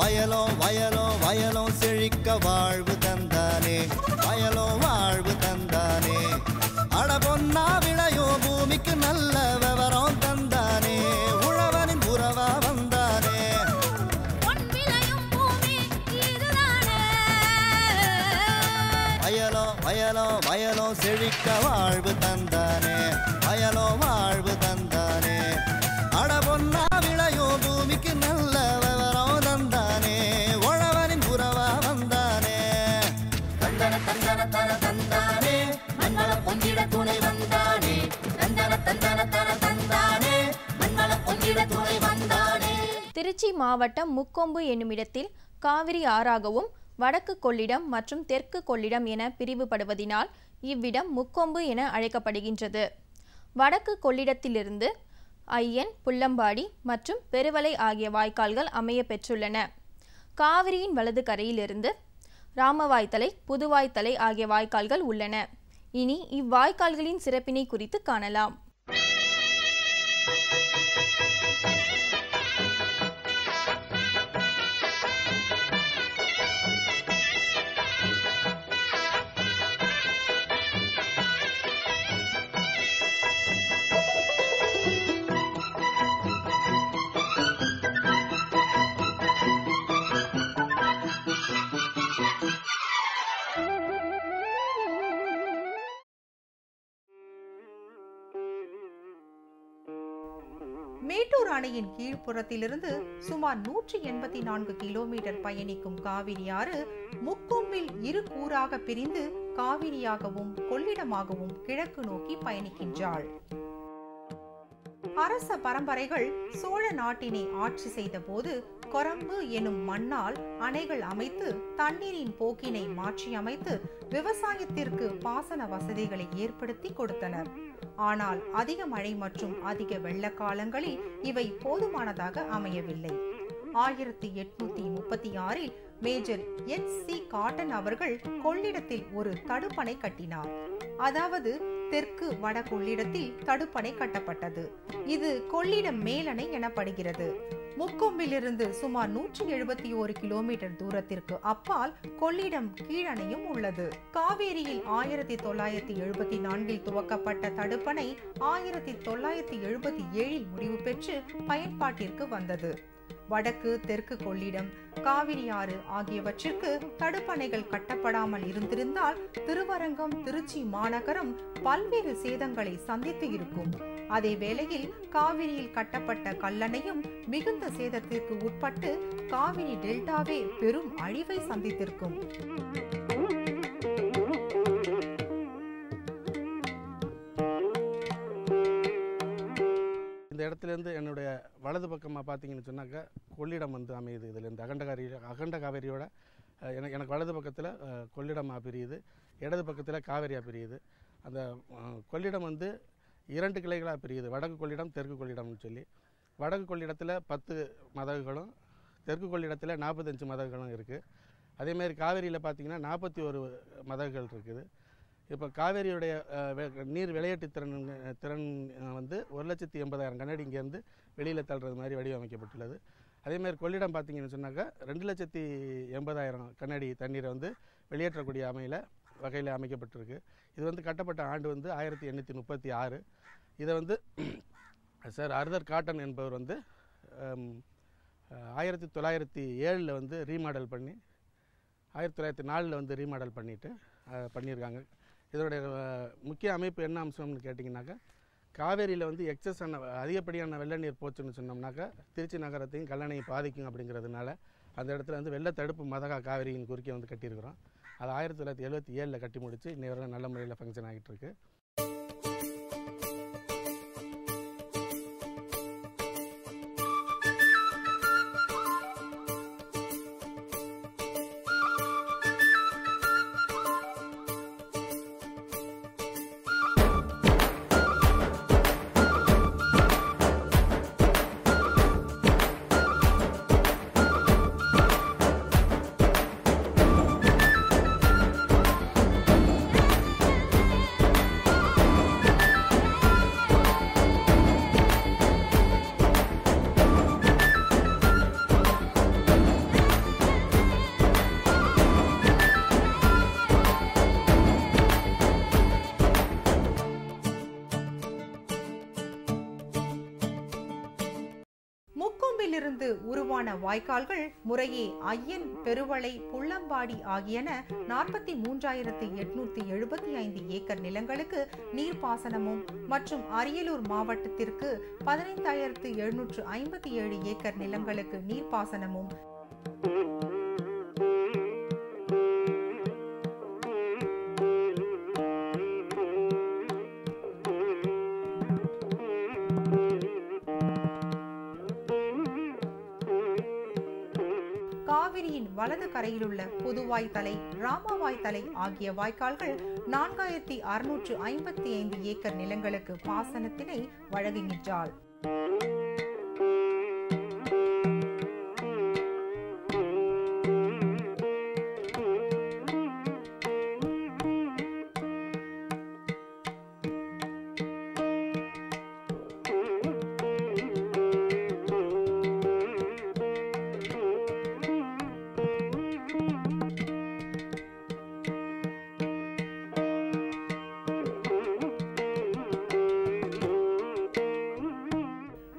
வயலோ வயலோ வயலோ செழிக்க வாழ்வு தந்தானே, வயலோ வாழ்வு தந்தானே. அட பொன்னா விளையோ பூமிக்கு நல்ல விவரம் தந்தானே, உழவனின் உறவா வந்தானே. வயலோ வயலோ வயலோ செழிக்க வாழ்வு தந்தானே, வயலோ வாழ்வு தந்தானே. அட பொன்னா விளையோ பூமிக்கு நல்ல விவரம் தந்தானே, உழவனின் உறவா வந்தானே. தந்தன தந்தன தன தந்தானே, மங்களம் பொங்கிட துணை வந்தானே. தந்தன தந்தன தன தந்தானே, மங்களம் பொங்கிட துணை வந்தானே. திருச்சி மாவட்டம் முக்கொம்பு என்னுமிடத்தில் காவிரி ஆறாகவும் வடக்கு கொள்ளிடம் மற்றும் தெற்கு கொள்ளிடம் என பிரிவுபடுவதினால் இவ்விடம் முக்கொம்பு என அழைக்கப்படுகின்றது. வடக்கு கொள்ளிடத்திலிருந்து ஐயன், புல்லம்பாடி மற்றும் பெருவலை ஆகிய வாய்க்கால்கள் அமைய பெற்றுள்ளன. காவிரியின் வலது கரையிலிருந்து ராமவாய்த்தலை, புதுவாய்த்தலை ஆகிய வாய்க்கால்கள் உள்ளன. இனி இவ்வாய்க்கால்களின் சிறப்பினை குறித்து காணலாம். மேட்டூர் அணையின் கீழ்ப்புறத்திலிருந்து சுமார் 184 கிலோமீட்டர் பயணிக்கும் காவிரி ஆறு முக்கொம்பில் இரு கூறாக பிரிந்து காவிரியாகவும் கொள்ளிடமாகவும் கிழக்கு நோக்கி பயணிக்கின்றாள். அரச பரம்பரைகள் சோழ நாட்டினை ஆட்சி செய்த போது கொரம்பு எனும் மண்ணால் அணைகள் அமைத்து தண்ணீரின் போக்கினை மாற்றி அமைத்து விவசாயத்திற்கு பாசன வசதிகளை ஏற்படுத்தி கொடுத்தனர். ஆனால் அதிக மழை மற்றும் அதிக வெள்ளக்காலங்களில் இவை போதுமானதாக அமையவில்லை. 1836 மேஜர் எச்.சி. காட்டன் அவர்கள் கொள்ளிடத்தில் ஒரு தடுப்பணை கட்டினார். அதாவது தெற்கு வட கொள்ளிடத்தில் தடுப்பணை கட்டப்பட்டது. இது கொள்ளிடம் மேலணை எனப்படுகிறது. முக்கொம்பிலிருந்து சுமார் 171 கிலோமீட்டர் தூரத்திற்கு அப்பால் கொள்ளிடம் கீழணையும் உள்ளது. காவேரியில் 1974 துவக்கப்பட்ட தடுப்பணை 1977 முடிவு பெற்று பயன்பாட்டிற்கு வந்தது. வடக்கு தெற்கு கொள்ளிடம், காவிரி ஆறு ஆகியவற்றிற்கு தடுப்பணைகள் கட்டப்படாமல் இருந்திருந்தால் திருவரங்கம், திருச்சி மாநகரம் பல்வேறு சேதங்களை சந்தித்து இருக்கும். அதே வேளையில் காவிரியில் கட்டப்பட்ட கல்லணையும் மிகுந்த சேதத்திற்கு உட்பட்டு காவிரி டெல்டாவே பெரும் அழிவை சந்தித்திருக்கும். இந்த இடத்துலேருந்து என்னுடைய வலது பக்கமாக பார்த்தீங்கன்னு சொன்னாக்கா கொள்ளிடம் வந்து அமையுது. இதுலேருந்து அகண்ட காவேரியோட எனக்கு வலது பக்கத்தில் கொள்ளிடமாக பிரியுது, இடது பக்கத்தில் காவேரியாக பிரியுது. அந்த கொள்ளிடம் வந்து 2 கிளைகளாக பிரியுது, வடக்கு கொள்ளிடம் தெற்கு கொள்ளிடம்னு சொல்லி. வடக்கு கொள்ளிடத்தில் 10 மதகுகளும் தெற்கு கொள்ளிடத்தில் 45 மதகுகளும் இருக்குது. அதேமாதிரி காவேரியில் பார்த்திங்கன்னா 41 மதகுகள் இருக்குது. இப்போ காவேரியுடைய நீர் விளையாட்டு திறன் வந்து 1,80,000 கண்ணாடி இங்கேருந்து வெளியில் தள்ளுறது மாதிரி வடிவமைக்கப்பட்டுள்ளது. அதேமாதிரி கொள்ளிடம் பார்த்திங்கன்னு சொன்னாக்கா 2,80,000 கண்ணாடி தண்ணீரை வந்து வெளியேற்றக்கூடிய வகையில் அமைக்கப்பட்டிருக்கு. இது வந்து கட்டப்பட்ட ஆண்டு வந்து 1836. இதை வந்து சார் ஆர்தர் காட்டன் என்பவர் வந்து 1907 வந்து ரீமாடல் பண்ணி 1904 வந்து ரீமாடல் பண்ணியிருக்காங்க. இதனுடைய முக்கிய அமைப்பு என்ன அம்சம்னு கேட்டிங்கனாக்கா, காவேரியில் வந்து அதிகப்படியான வெள்ள நீர் போச்சுன்னு சொன்னோம்னாக்கா திருச்சி நகரத்தையும் கல்லணையும் பாதிக்கும் அப்படிங்கிறதுனால அந்த இடத்துல வந்து வெள்ள தடுப்பு மதகா காவேரியின் குறுக்கே வந்து கட்டியிருக்கிறோம். அது 1977 கட்டி முடித்து இன்னை வரை நல்ல முறையில் ஃபங்க்ஷன் ஆகிட்டு இருக்கு. முக்கொம்பிலிருந்து உருவான வாய்க்கால்கள் முறையே ஐயன், பெருவளை, புள்ளம்பாடி ஆகியன 43,875 ஏக்கர் நிலங்களுக்கு நீர்ப்பாசனமும் மற்றும் அரியலூர் மாவட்டத்திற்கு 15,757 ஏக்கர் நிலங்களுக்கு நீர்ப்பாசனமும் காவிரியின் வலது கரையிலுள்ள புதுவாய்த்தலை, ராமவாய்த்தலை ஆகிய வாய்க்கால்கள் 4,655 ஏக்கர் நிலங்களுக்கு பாசனத்தினை வழங்குகின்றாள்.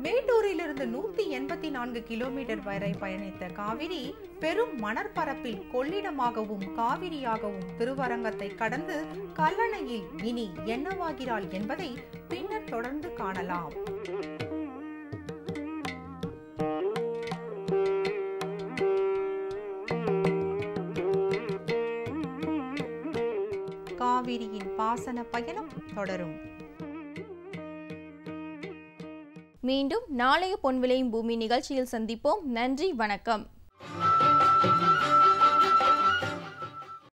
மேட்டூரிலிருந்து 184 கிலோமீட்டர் வரை பயணித்த காவிரி பெரும் மணற்பரப்பில் கொள்ளிடமாகவும் காவிரியாகவும் திருவரங்கத்தை கடந்து கல்லணையில் இனி என்னவாகிறாள் என்பதை பின்னர் தொடர்ந்து காணலாம். காவிரியின் பாசன பயணம் தொடரும். மீண்டும் நாளைய பொன் விளையும் பூமி நிகழ்ச்சியில் சந்திப்போம். நன்றி, வணக்கம்.